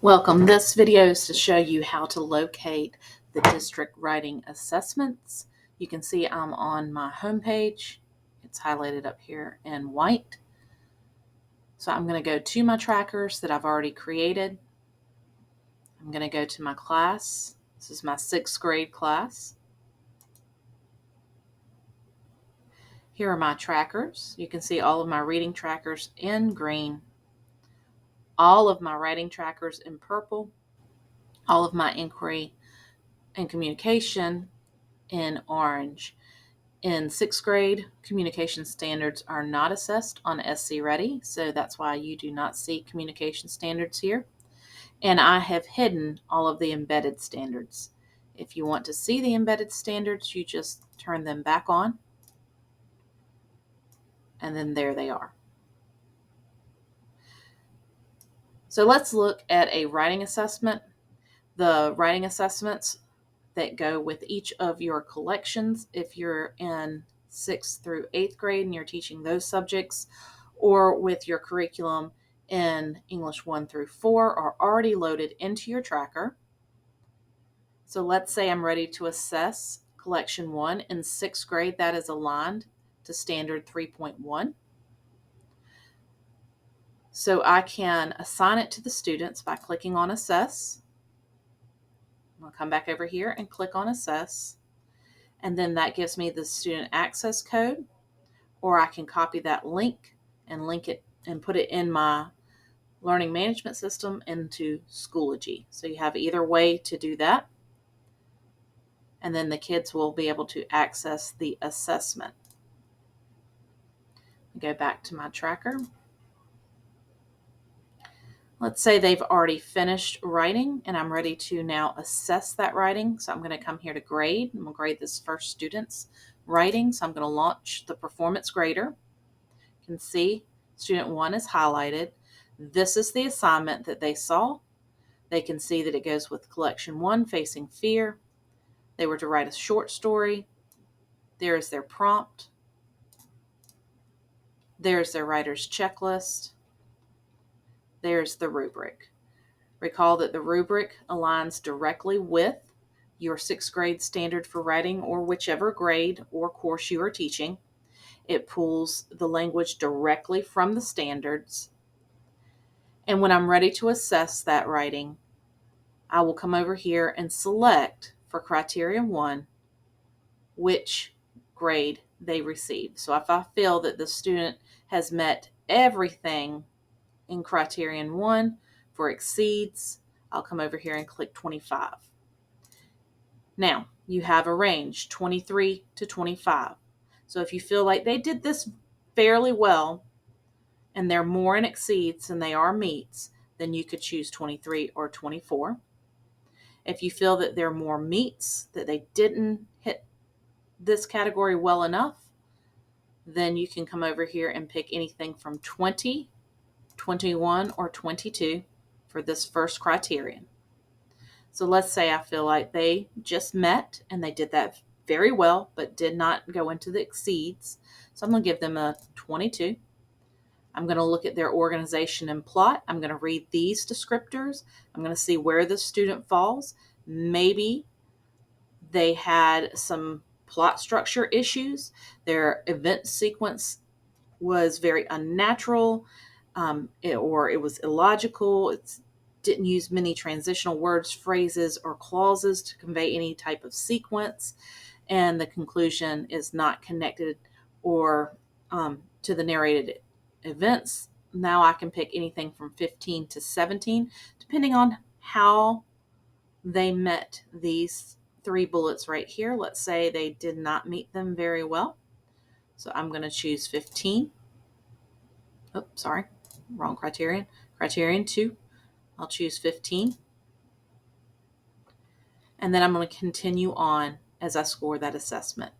Welcome. This video is to show you how to locate the district writing assessments. You can see I'm on my home page. It's highlighted up here in white. So I'm going to go to my trackers that I've already created. I'm going to go to my class. This is my 6th grade class. Here are my trackers. You can see all of my reading trackers in green, all of my writing trackers in purple, all of my inquiry and communication in orange. In 6th grade, communication standards are not assessed on SC Ready, so that's why you do not see communication standards here. And I have hidden all of the embedded standards. If you want to see the embedded standards, you just turn them back on, and then there they are. So let's look at a writing assessment. The writing assessments that go with each of your collections, if you're in 6th through 8th grade and you're teaching those subjects, or with your curriculum in English 1 through 4, are already loaded into your tracker. So let's say I'm ready to assess collection 1 in 6th grade. That is aligned to standard 3.1. So I can assign it to the students by clicking on assess. I'll come back over here and click on assess. And then that gives me the student access code, or I can copy that link and link it and put it in my learning management system into Schoology. So you have either way to do that. And then the kids will be able to access the assessment. Go back to my tracker. Let's say they've already finished writing and I'm ready to now assess that writing. So I'm going to come here to grade. I'm going to grade this first student's writing. So I'm going to launch the performance grader. You can see student 1 is highlighted. This is the assignment that they saw. They can see that it goes with collection 1, Facing Fear. They were to write a short story. There is their prompt. There's their writer's checklist. There's the rubric. Recall that the rubric aligns directly with your 6th grade standard for writing, or whichever grade or course you are teaching. It pulls the language directly from the standards. And when I'm ready to assess that writing, I will come over here and select for Criterion 1 which grade they received. So if I feel that the student has met everything in Criterion 1 for exceeds, I'll come over here and click 25. Now, you have a range, 23 to 25. So if you feel like they did this fairly well and they're more in exceeds than they are meets, then you could choose 23 or 24. If you feel that they're more meets, that they didn't hit this category well enough, then you can come over here and pick anything from 20, 21, or 22 for this first criterion. So let's say I feel like they just met and they did that very well, but did not go into the exceeds. So I'm going to give them a 22. I'm going to look at their organization and plot. I'm going to read these descriptors. I'm going to see where the student falls. Maybe they had some plot structure issues. Their event sequence was very unnatural, or it was illogical. It didn't use many transitional words, phrases, or clauses to convey any type of sequence. And the conclusion is not connected or to the narrated events. Now I can pick anything from 15 to 17, depending on how they met these 3 bullets right here. Let's say they did not meet them very well. So I'm going to choose 15. Oh, sorry, wrong criterion. Criterion 2. I'll choose 15. And then I'm going to continue on as I score that assessment.